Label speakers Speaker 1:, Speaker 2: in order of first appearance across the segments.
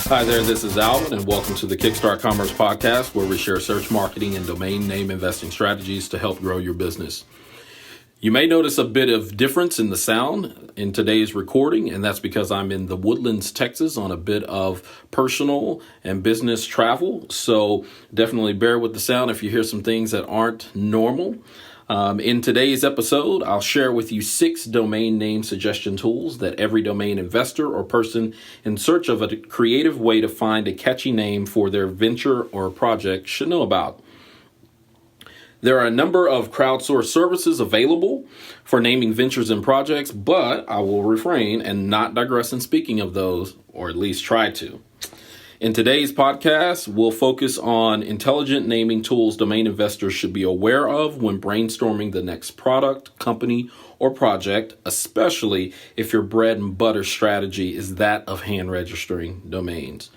Speaker 1: Hi there, this is Alvin, and welcome to the Kickstart Commerce podcast, where we share search marketing and domain name investing strategies to help grow your business. You may notice a bit of difference in the sound in today's recording, and that's because I'm in the Woodlands, Texas, on a bit of personal and business travel. So definitely bear with the sound if you hear some things that aren't normal. In today's episode, I'll share with you 6 domain name suggestion tools that every domain investor or person in search of a creative way to find a catchy name for their venture or project should know about. There are a number of crowdsourced services available for naming ventures and projects, but I will refrain and not digress in speaking of those, or at least try to. In today's podcast, we'll focus on intelligent naming tools domain investors should be aware of when brainstorming the next product, company, or project, especially if your bread and butter strategy is that of hand registering domains.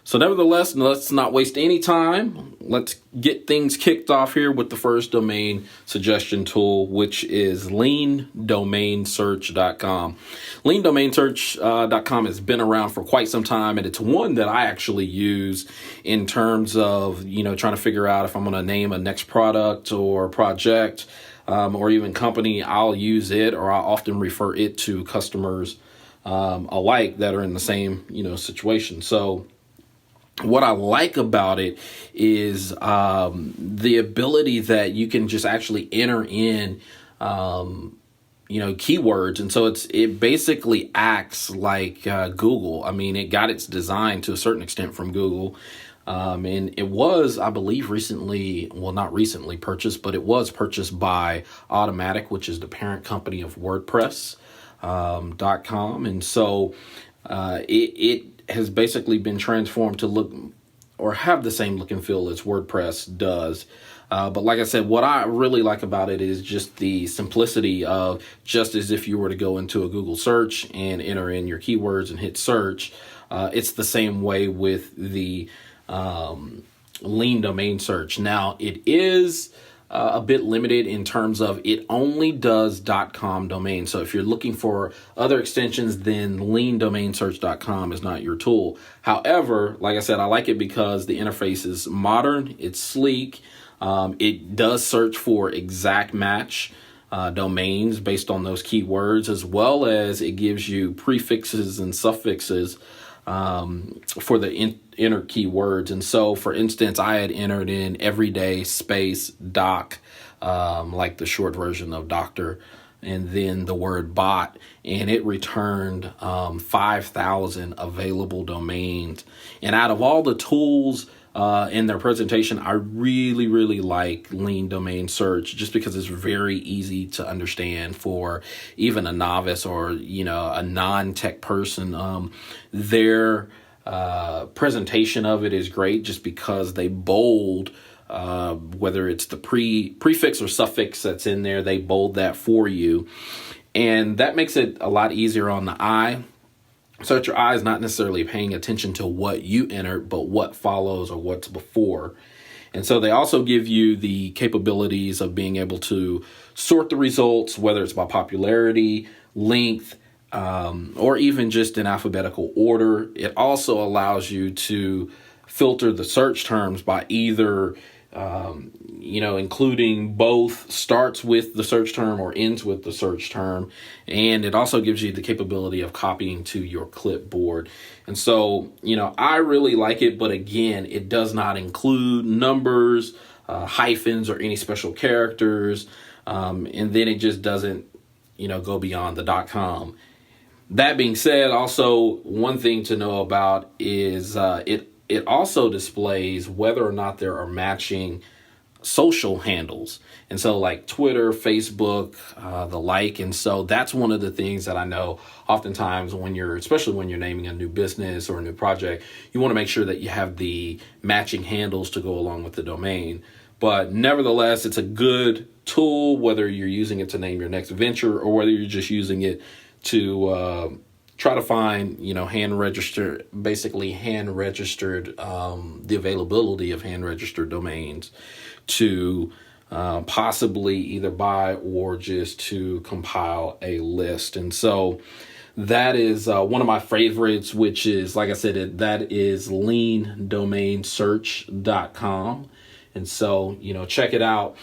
Speaker 1: So nevertheless, let's not waste any time. Let's get things kicked off here with the first domain suggestion tool, which is leandomainsearch.com. Leandomainsearch.com has been around for quite some time, and it's one that I actually use in terms of, trying to figure out if I'm going to name a next product or project or even company. I'll use it, or I'll often refer it to customers alike that are in the same, situation. So what I like about it is the ability that you can just actually enter in, keywords. And so it basically acts like Google. I mean, it got its design to a certain extent from Google. And it was, I believe, not recently purchased, but it was purchased by Automatic, which is the parent company of WordPress.com. And so it has basically been transformed to look or have the same look and feel as WordPress does. But like I said, what I really like about it is just the simplicity of, just as if you were to go into a Google search and enter in your keywords and hit search, it's the same way with the lean domain search. Now, it is a bit limited in terms of it only does .com domains. So if you're looking for other extensions, then leandomainsearch.com is not your tool. However, like I said, I like it because the interface is modern, it's sleek, it does search for exact match domains based on those keywords, as well as it gives you prefixes and suffixes for the inner keywords. And so, for instance, I had entered in everyday space doc, like the short version of doctor, and then the word bot, and it returned 5,000 available domains. And out of all the tools in their presentation, I really, really like Lean Domain Search, just because it's very easy to understand for even a novice or, a non-tech person. Their presentation of it is great just because they bold, whether it's the prefix or suffix that's in there, they bold that for you. And that makes it a lot easier on the eye. So that your eye is not necessarily paying attention to what you entered, but what follows or what's before. And so they also give you the capabilities of being able to sort the results, whether it's by popularity, length, or even just in alphabetical order. It also allows you to filter the search terms by either including both starts with the search term or ends with the search term. And it also gives you the capability of copying to your clipboard. And so, I really like it, but again, it does not include numbers, hyphens, or any special characters. And then it just doesn't, go beyond the .com. That being said, also one thing to know about is it also displays whether or not there are matching social handles. And so like Twitter, Facebook, the like. And so that's one of the things that I know oftentimes especially when you're naming a new business or a new project, you want to make sure that you have the matching handles to go along with the domain. But nevertheless, it's a good tool, whether you're using it to name your next venture or whether you're just using it to try to find, hand registered, the availability of hand registered domains to possibly either buy or just to compile a list. And so that is one of my favorites, which is, like I said, that is leandomainsearch.com. And so, check it out.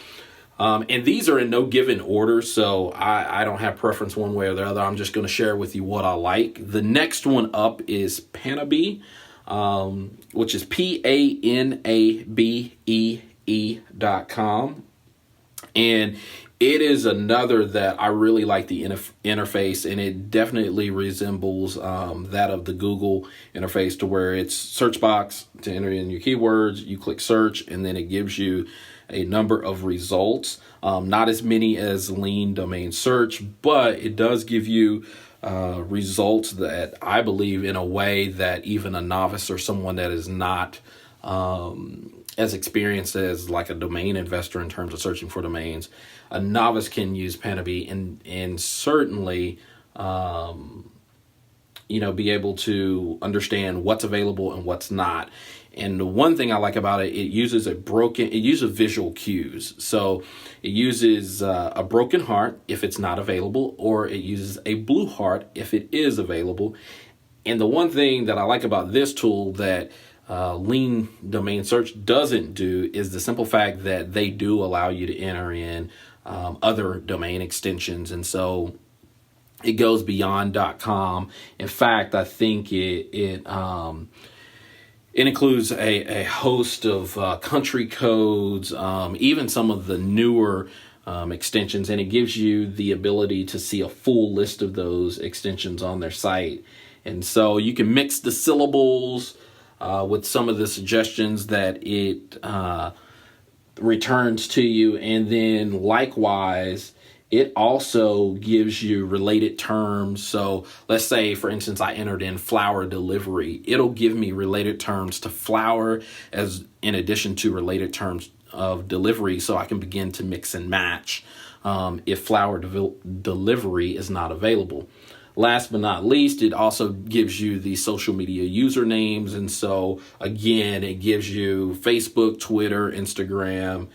Speaker 1: And these are in no given order, so I don't have preference one way or the other. I'm just going to share with you what I like. The next one up is Panabe, which is PANABEE.com. And it is another that I really like the interface, and it definitely resembles that of the Google interface, to where it's search box to enter in your keywords. You click search, and then it gives you a number of results. Not as many as Lean Domain Search, but it does give you results that I believe, in a way that even a novice or someone that is not as experienced as like a domain investor in terms of searching for domains, a novice can use Panabe and certainly be able to understand what's available and what's not. And the one thing I like about it, it uses visual cues. So it uses a broken heart if it's not available, or it uses a blue heart if it is available. And the one thing that I like about this tool that Lean Domain Search doesn't do is the simple fact that they do allow you to enter in other domain extensions. And so it goes beyond .com. In fact, I think it includes a host of country codes, even some of the newer extensions, and it gives you the ability to see a full list of those extensions on their site. And so you can mix the syllables with some of the suggestions that it returns to you. And then likewise, it also gives you related terms. So let's say, for instance, I entered in flower delivery. It'll give me related terms to flower as in addition to related terms of delivery, so I can begin to mix and match if flower delivery is not available. Last but not least, it also gives you the social media usernames. And so again, it gives you Facebook, Twitter, Instagram,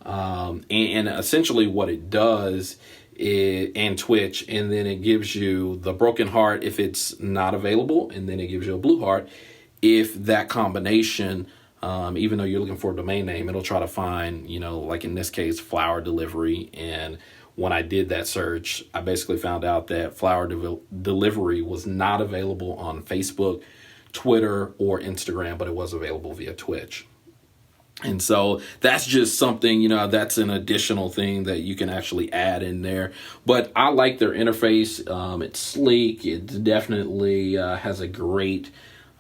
Speaker 1: and essentially what it does is, and Twitch, and then it gives you the broken heart if it's not available, and then it gives you a blue heart if that combination, even though you're looking for a domain name, it'll try to find, like in this case, flower delivery. And when I did that search, I basically found out that flower delivery was not available on Facebook, Twitter, or Instagram, but it was available via Twitch. And so that's just something, that's an additional thing that you can actually add in there. But I like their interface. It's sleek. It definitely has a great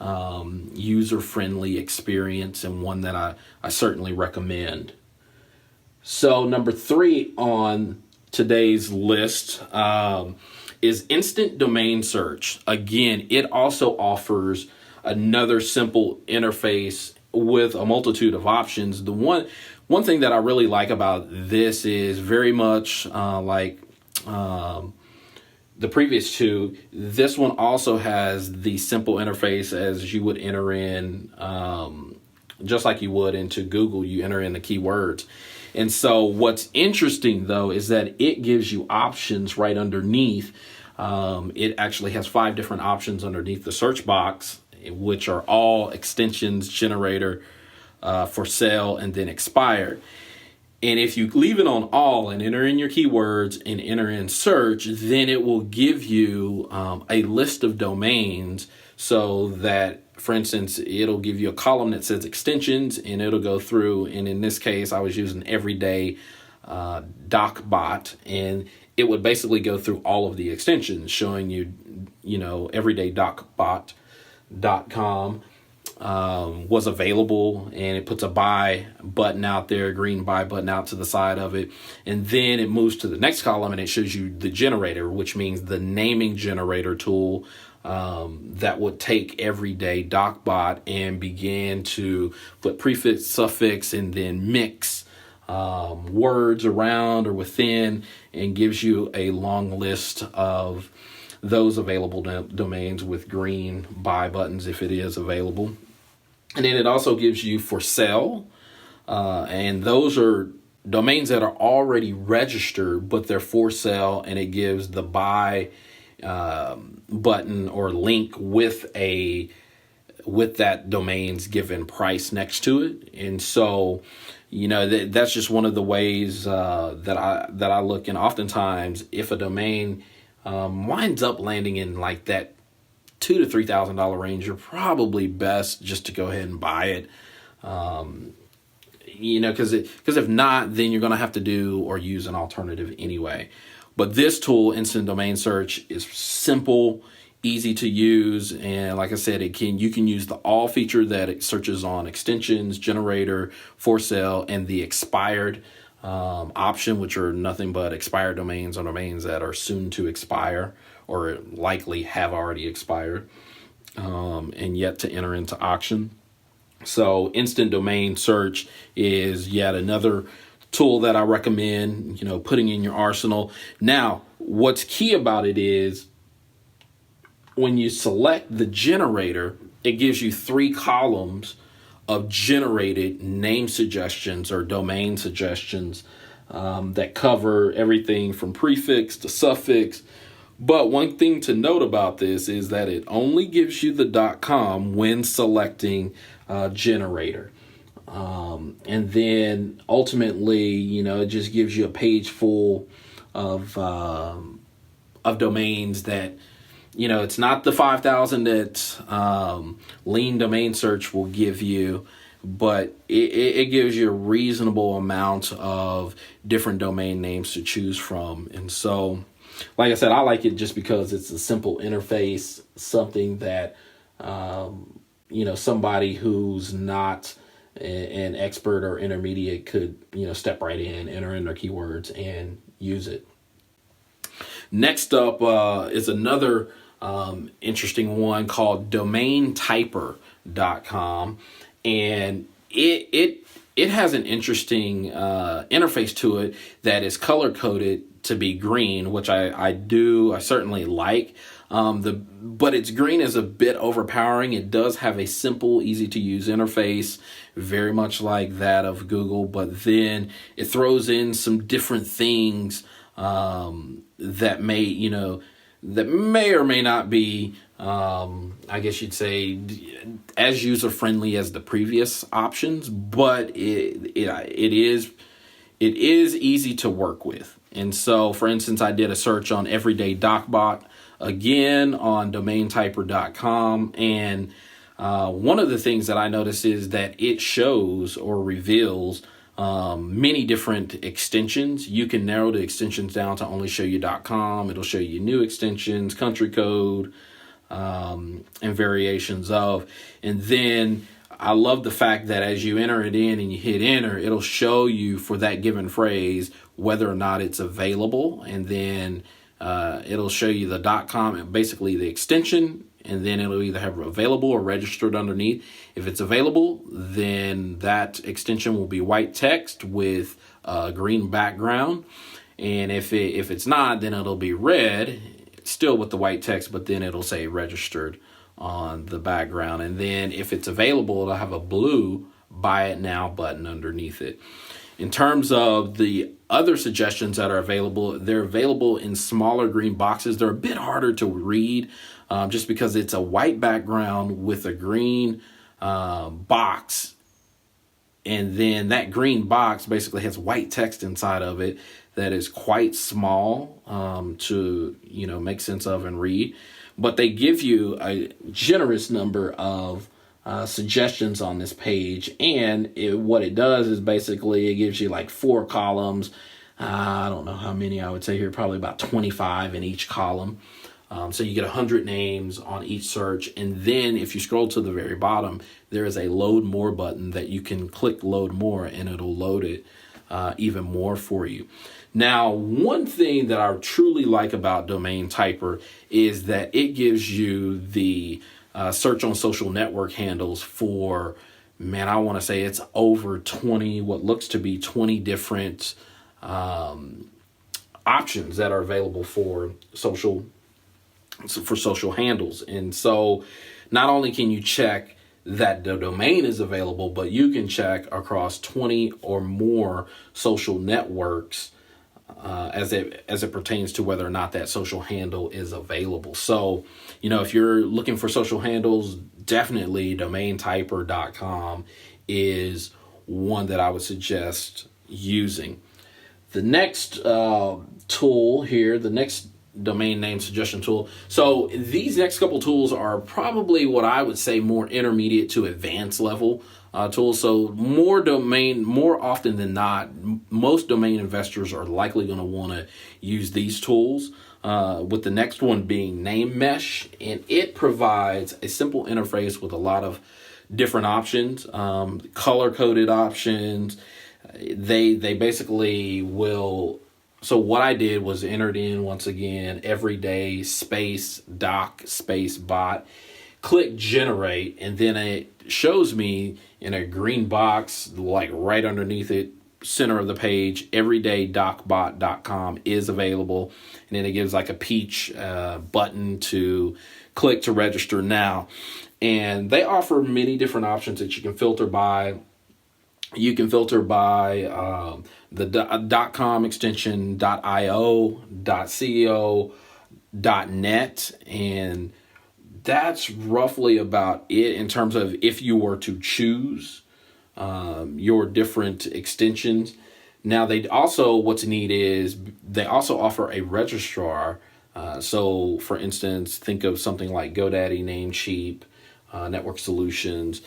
Speaker 1: user-friendly experience, and one that I certainly recommend. So number 3 on today's list is Instant Domain Search. Again, it also offers another simple interface with a multitude of options. The one thing that I really like about this is very much like the previous two. This one also has the simple interface as you would enter in, just like you would into Google, you enter in the keywords. And so what's interesting, though, is that it gives you options right underneath. It actually has 5 different options underneath the search box, which are all extensions, generator, for sale, and then expired. And if you leave it on all and enter in your keywords and enter in search, then it will give you a list of domains, so that, for instance, it'll give you a column that says extensions, and it'll go through. And in this case, I was using everyday DocBot, and it would basically go through all of the extensions, showing you, everydaydocbot.com was available, and it puts a buy button out there, a green buy button out to the side of it. And then it moves to the next column, and it shows you the generator, which means the naming generator tool that would take everyday DocBot and begin to put prefix, suffix, and then mix words around or within, and gives you a long list of those available domains with green buy buttons if it is available. And then it also gives you for sale, and those are domains that are already registered, but they're for sale, and it gives the buy button or link with that domain's given price next to it. And so, that's just one of the ways that I look. And oftentimes, if a domain winds up landing in like that $2,000 to $3,000 range, you're probably best just to go ahead and buy it. Because if not, then you're going to have to do or use an alternative anyway. But this tool, Instant Domain Search, is simple, easy to use, and like I said, you can use the all feature that it searches on extensions, generator, for sale, and the expired option, which are nothing but expired domains or domains that are soon to expire or likely have already expired and yet to enter into auction. So Instant Domain Search is yet another tool that I recommend, putting in your arsenal. Now, what's key about it is when you select the generator, it gives you 3 columns of generated name suggestions or domain suggestions that cover everything from prefix to suffix. But one thing to note about this is that it only gives you the .com when selecting generator. And then ultimately, it just gives you a page full of domains that, it's not the 5,000 that Lean Domain Search will give you, but it gives you a reasonable amount of different domain names to choose from. And so, like I said, I like it just because it's a simple interface, something that, somebody who's not an expert or intermediate could, step right in, enter in their keywords and use it. Next up is another interesting one called domaintyper.com. And it has an interesting interface to it that is color coded to be green, which I certainly like. But its green is a bit overpowering. It does have a simple, easy to use interface, very much like that of Google, but then it throws in some different things that may or may not be, I guess you'd say, as user-friendly as the previous options, but it is easy to work with. And so, for instance, I did a search on Everyday DocBot, again on domaintyper.com, and one of the things that I noticed is that it shows or reveals many different extensions. You can narrow the extensions down to only show you .com. It'll show you new extensions, country code, and variations of. And then I love the fact that as you enter it in and you hit enter, it'll show you for that given phrase whether or not it's available. And then it'll show you the .com, basically the extension, and then it'll either have available or registered underneath. If it's available, then that extension will be white text with a green background. And if it's not, then it'll be red, still with the white text, but then it'll say registered on the background. And then if it's available, it'll have a blue buy it now button underneath it. In terms of the other suggestions that are available, they're available in smaller green boxes. They're a bit harder to read just because it's a white background with a green box. And then that green box basically has white text inside of it that is quite small to make sense of and read. But they give you a generous number of suggestions on this page, and what it does is basically it gives you like 4 columns. I don't know how many I would say here, probably about 25 in each column. So you get 100 names on each search, and then if you scroll to the very bottom, there is a load more button that you can click load more, and it'll load it even more for you. Now, one thing that I truly like about Domain Typer is that it gives you the search on social network handles for, I want to say it's over 20, what looks to be 20 different options that are available for social handles. And so not only can you check that the domain is available, but you can check across 20 or more social networks as it pertains to whether or not that social handle is available. So, if you're looking for social handles, definitely domaintyper.com is one that I would suggest using. The next tool here, the next domain name suggestion tool. So these next couple tools are probably what I would say more intermediate to advanced level tools. So more often than not, most domain investors are likely going to want to use these tools. With the next one being Name Mesh, and it provides a simple interface with a lot of different options, color coded options. They basically will. So what I did was entered in, once again, everyday space doc space bot, click generate, and then it shows me in a green box, like right underneath it, center of the page, everydaydocbot.com is available. And then it gives like a peach button to click to register now. And they offer many different options that you can filter by. You can filter by the .com extension, .io, .co, .net, and that's roughly about it in terms of if you were to choose your different extensions. Now, what's neat is they also offer a registrar. So, for instance, think of something like GoDaddy, Namecheap, Network Solutions.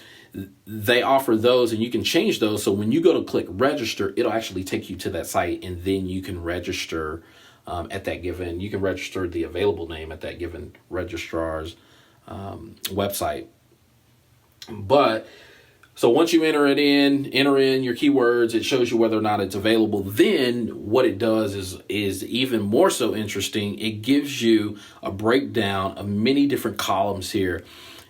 Speaker 1: They offer those, and you can change those. So when you go to click register, it'll actually take you to that site, and then you can register you can register the available name at that given registrar's website. But so once you enter in your keywords, it shows you whether or not it's available. Then what it does is even more so interesting. It gives you a breakdown of many different columns here.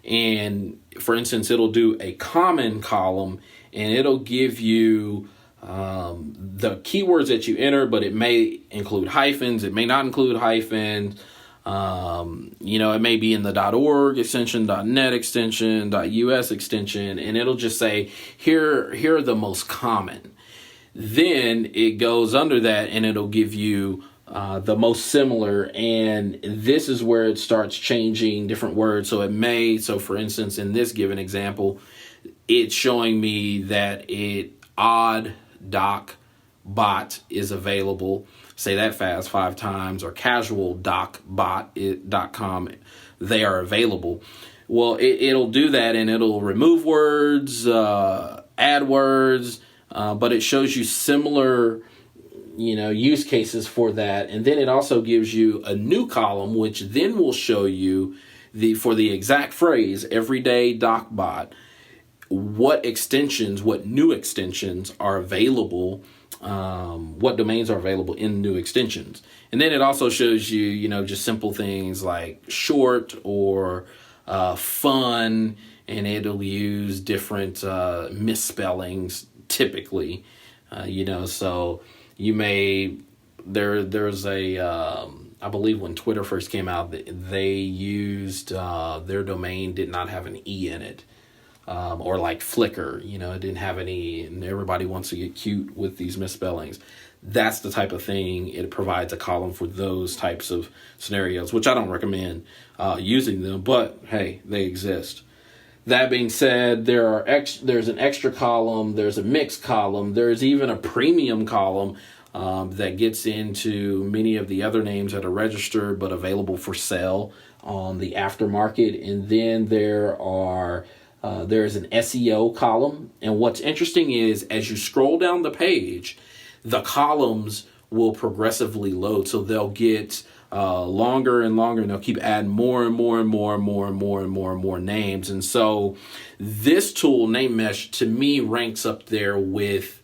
Speaker 1: And for instance, it'll do a common column, and it'll give you the keywords that you enter, but it may include hyphens. It may not include hyphens. It may be in the .org extension, .net extension, .us extension, and it'll just say, here are the most common. Then it goes under that, and it'll give you the most similar, and this is where it starts changing different words. So for instance, in this given example, it's showing me that odd doc bot is available. Say that fast 5 times, or casual docbot.com. They are available. Well, it'll do that, and it'll remove words, add words, but it shows you similar use cases for that. And then it also gives you a new column, which then will show you for the exact phrase, everyday docbot, what new extensions are available, what domains are available in new extensions. And then it also shows you, just simple things like short or fun, and it'll use different misspellings typically, so you may, there's I believe when Twitter first came out, they used, their domain did not have an E in it. Or like Flickr, it didn't have any, and everybody wants to get cute with these misspellings. That's the type of thing. It provides a column for those types of scenarios, which I don't recommend using them, but hey, they exist. That being said, there's an extra column, there's a mixed column, there's even a premium column that gets into many of the other names that are registered but available for sale on the aftermarket. And then there's an SEO column. And what's interesting is as you scroll down the page, the columns will progressively load. So they'll get longer and longer, and they'll keep adding more and more and more and more and more and more and more names. And so this tool, Name Mesh, to me ranks up there with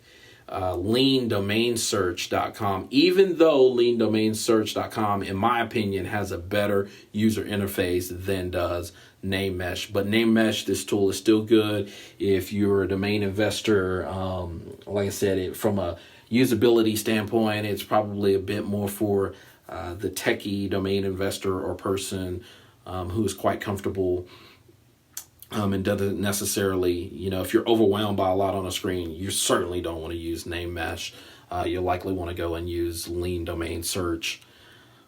Speaker 1: leandomainsearch.com, even though leandomainsearch.com, in my opinion, has a better user interface than does Name Mesh. But Name Mesh, this tool is still good if you're a domain investor. Like I said, from a usability standpoint, it's probably a bit more for the techie domain investor or person who is quite comfortable and doesn't necessarily, if you're overwhelmed by a lot on a screen, you certainly don't want to use Name Mesh. you'll likely want to go and use lean domain search.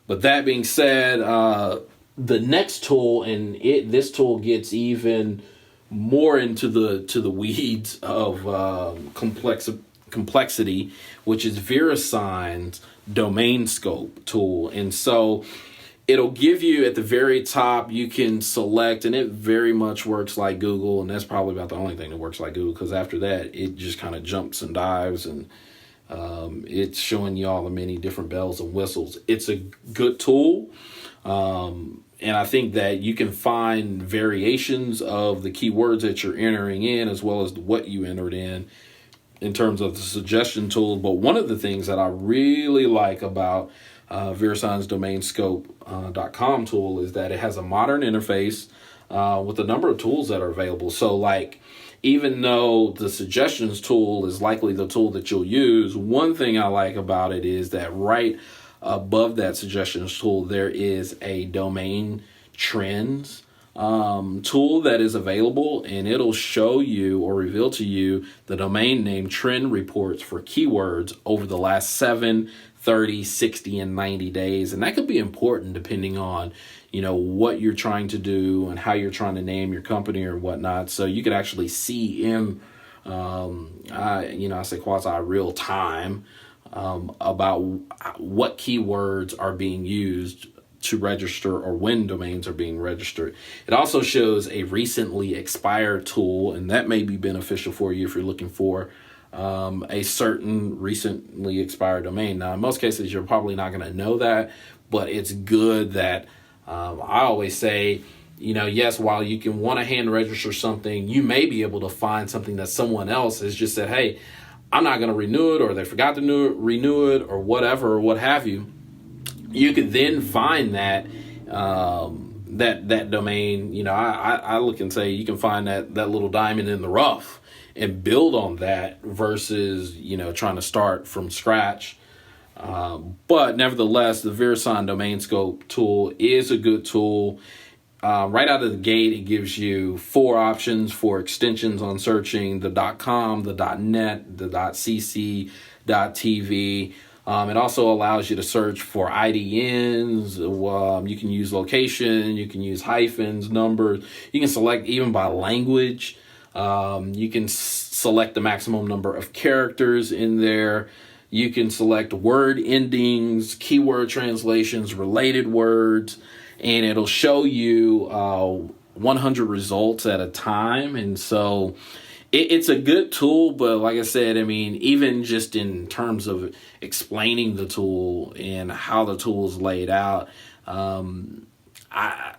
Speaker 1: But that being said, the next tool, and this tool gets even more into the weeds of complexity, which is VeriSign's domain scope tool. And so it'll give you at the very top, you can select, and it very much works like Google, and that's probably about the only thing that works like Google, because after that it just kind of jumps and dives, and it's showing you all the many different bells and whistles. It's a good tool, and I think that you can find variations of the keywords that you're entering in, as well as what you entered in terms of the suggestion tool. But one of the things that I really like about VeriSign's domainscope.com tool is that it has a modern interface with a number of tools that are available. So like, even though the suggestions tool is likely the tool that you'll use, one thing I like about it is that right above that suggestions tool, there is a domain trends tool that is available, and it'll show you or reveal to you the domain name trend reports for keywords over the last 7, 30, 60, and 90 days. And that could be important depending on, what you're trying to do and how you're trying to name your company or whatnot. So you could actually see in, I say quasi real time about what keywords are being used to register or when domains are being registered. It also shows a recently expired tool, and that may be beneficial for you if you're looking for a certain recently expired domain. Now, in most cases, you're probably not going to know that, but it's good that I always say, yes, while you can want to hand register something, you may be able to find something that someone else has just said, hey, I'm not going to renew it, or they forgot to renew it, or whatever, or what have you. You could then find that that domain. I look and say you can find that little diamond in the rough and build on that versus trying to start from scratch. But nevertheless, the VeriSign Domain Scope tool is a good tool. Right out of the gate, it gives you 4 options for extensions on searching: the .com, the .net, the .cc, .tv. It also allows you to search for IDNs. You can use location, you can use hyphens, numbers. You can select even by language. You can select the maximum number of characters in there. You can select word endings, keyword translations, related words, and it'll show you 100 results at a time. And so it's a good tool, but like I said, even just in terms of explaining the tool and how the tool is laid out, I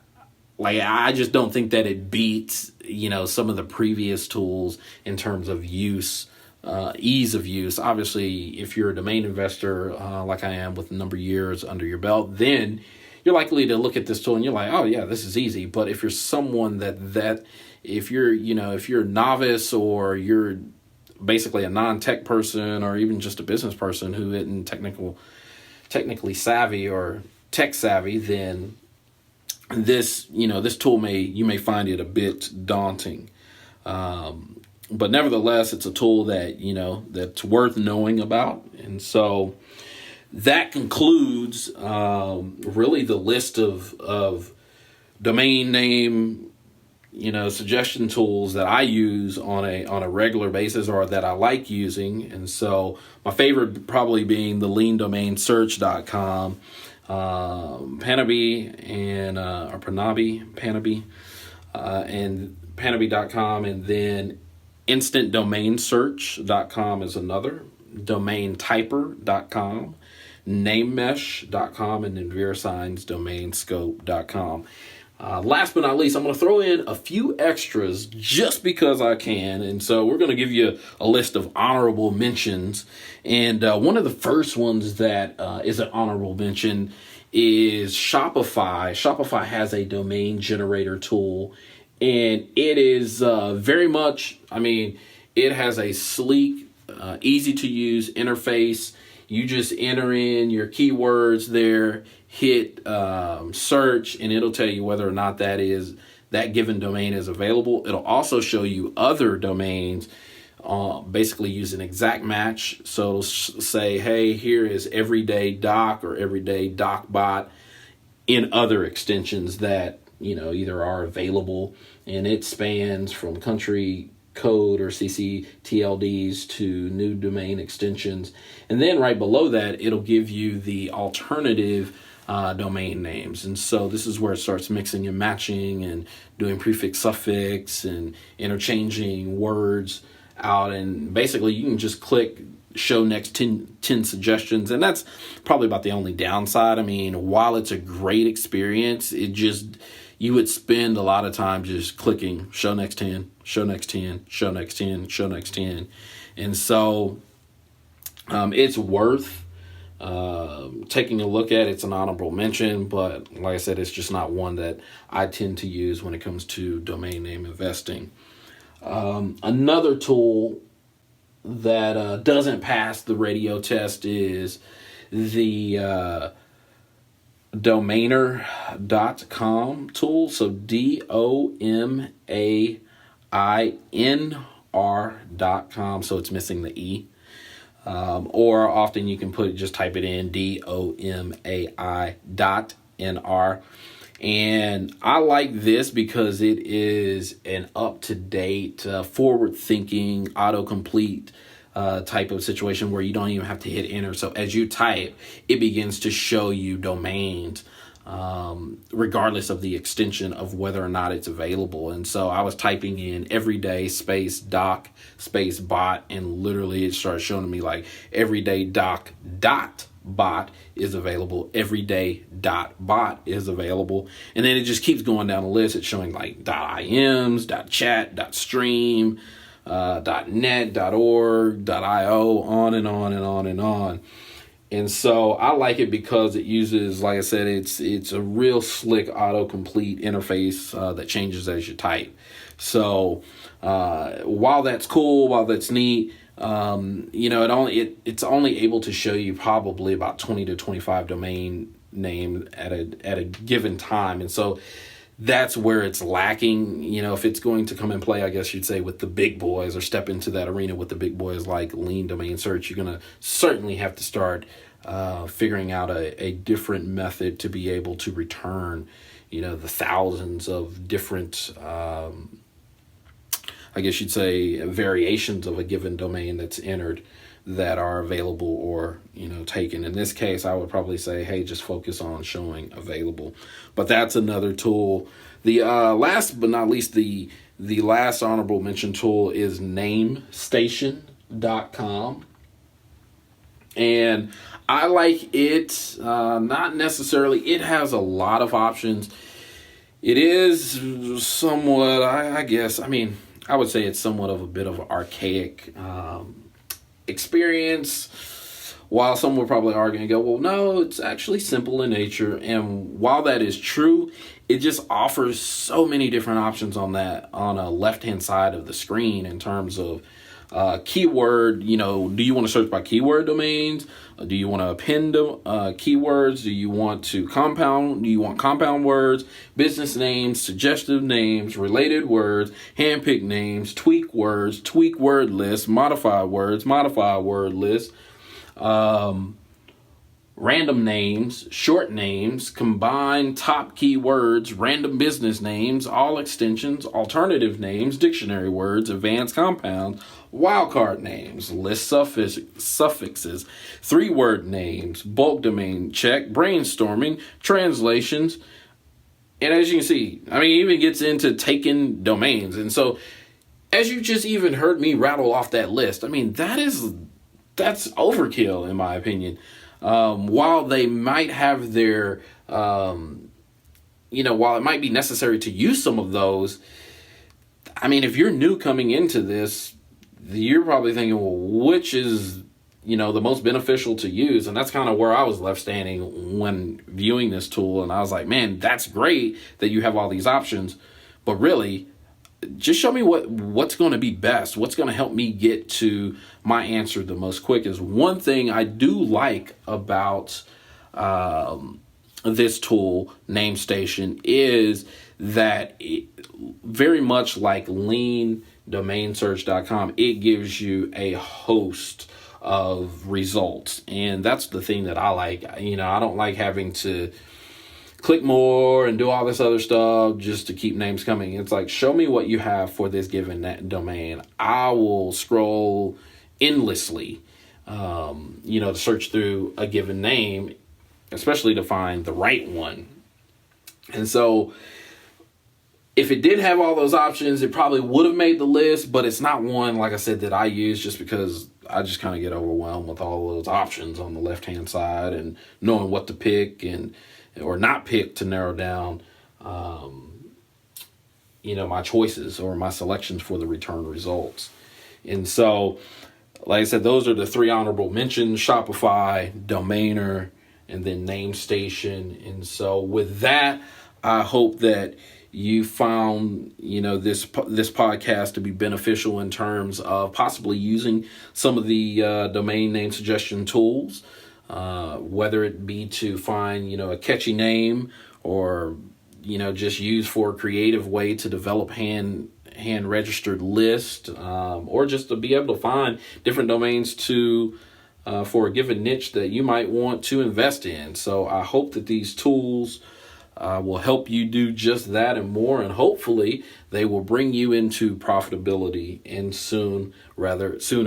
Speaker 1: just don't think that it beats, some of the previous tools in terms of use, ease of use. Obviously, if you're a domain investor, like I am with a number of years under your belt, then you're likely to look at this tool and you're like, oh yeah, this is easy. But if you're someone if you're a novice, or you're basically a non-tech person, or even just a business person who isn't technically savvy or tech savvy, then this tool you may find it a bit daunting. But nevertheless, it's a tool that, that's worth knowing about. And so that concludes really the list of domain name, suggestion tools that I use on a regular basis, or that I like using. And so my favorite probably being the leandomainsearch.com, Panabi and or Panabi, and Panabi.com, and then instantdomainsearch.com is another, domaintyper.com, namemesh.com, and then VeriSign's domainscope.com. Last but not least, I'm going to throw in a few extras just because I can. And so we're going to give you a list of honorable mentions. And one of the first ones that is an honorable mention is Shopify. Shopify has a domain generator tool, and it is very much, it has a sleek, easy to use interface. You just enter in your keywords there, hit search, and it'll tell you whether or not that given domain is available. It'll also show you other domains basically use an exact match. So it'll say, hey, here is everyday doc or everyday doc bot in other extensions that, either are available, and it spans from country code or CCTLDs to new domain extensions. And then right below that, it'll give you the alternative domain names. And so this is where it starts mixing and matching and doing prefix, suffix, and interchanging words out. And basically you can just click show next 10 suggestions, and that's probably about the only downside. I mean, while it's a great experience, you would spend a lot of time just clicking show next 10, show next 10, show next 10, show next 10. And so it's worth taking a look at. It's an honorable mention, but like I said, it's just not one that I tend to use when it comes to domain name investing. Another tool that doesn't pass the radio test is the domainer.com tool. So domainr.com. So it's missing the E. Or often you can just type it in domai.nr. And I like this because it is an up-to-date, forward-thinking, autocomplete type of situation where you don't even have to hit enter. So as you type, it begins to show you domains, regardless of the extension of whether or not it's available. And so I was typing in everyday space doc space bot, and literally it started showing me like everyday doc dot bot is available, everyday dot bot is available, and then it just keeps going down the list. It's showing like .ims, .chat, .stream, .net, .org, .io, on and on and on and on. And so I like it because it uses, like I said, it's a real slick autocomplete interface that changes as you type. So while that's cool, while that's neat, it's only able to show you probably about 20 to 25 domain name at a given time. And so that's where it's lacking. If it's going to come and play, I guess you'd say, with the big boys, or step into that arena with the big boys like lean domain search, you're going to certainly have to start figuring out a different method to be able to return, the thousands of different I guess you'd say variations of a given domain that's entered that are available or, taken. In this case, I would probably say, hey, just focus on showing available. But that's another tool. The last but not least, the last honorable mention tool is namestation.com. And I like it, not necessarily. It has a lot of options. It is somewhat, I would say it's somewhat of a bit of an archaic experience, while some will probably argue and go, well, no, it's actually simple in nature. And while that is true, it just offers so many different options on a left-hand side of the screen in terms of keyword. Do you want to search by keyword domains? Do you want to append keywords? Do you want compound words, business names, suggestive names, related words, handpicked names, tweak words, tweak word lists, modify words, modify word lists, random names, short names, combined top keywords, random business names, all extensions, alternative names, dictionary words, advanced compounds, wildcard names, list suffixes, 3-word names, bulk domain check, brainstorming, translations. And as you can see, it even gets into taken domains. And so as you just even heard me rattle off that list, that's overkill in my opinion. While they might have their, while it might be necessary to use some of those, if you're new coming into this, you're probably thinking, well, which is, the most beneficial to use? And that's kind of where I was left standing when viewing this tool. And I was like, man, that's great that you have all these options, but really, just show me what's going to be best. What's going to help me get to my answer the most quick. Is one thing I do like about this tool, NameStation, is that it, very much like Lean domainsearch.com, it gives you a host of results. And that's the thing that I like. I don't like having to click more and do all this other stuff just to keep names coming. It's like, show me what you have for this given domain. I will scroll endlessly, to search through a given name, especially to find the right one. And so if it did have all those options, it probably would have made the list, but it's not one, like I said, that I use just because I just kind of get overwhelmed with all those options on the left-hand side and knowing what to pick or not pick to narrow down, my choices or my selections for the return results. And so, like I said, those are the three honorable mentions: Shopify, Domainer, and then NameStation. And so with that, I hope that you found, this podcast to be beneficial in terms of possibly using some of the domain name suggestion tools, whether it be to find, a catchy name, or, just use for a creative way to develop hand registered list, or just to be able to find different domains for a given niche that you might want to invest in. So I hope that these tools will help you do just that and more, and hopefully they will bring you into profitability and sooner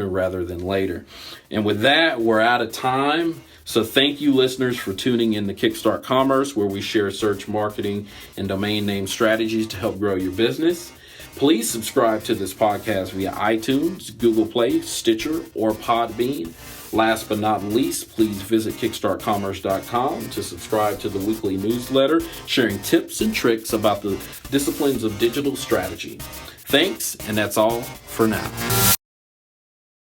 Speaker 1: rather than later. And with that, we're out of time. So thank you, listeners, for tuning in to Kickstart Commerce, where we share search, marketing, and domain name strategies to help grow your business. Please subscribe to this podcast via iTunes, Google Play, Stitcher, or Podbean. Last but not least, please visit kickstartcommerce.com to subscribe to the weekly newsletter, sharing tips and tricks about the disciplines of digital strategy. Thanks, and that's all for now.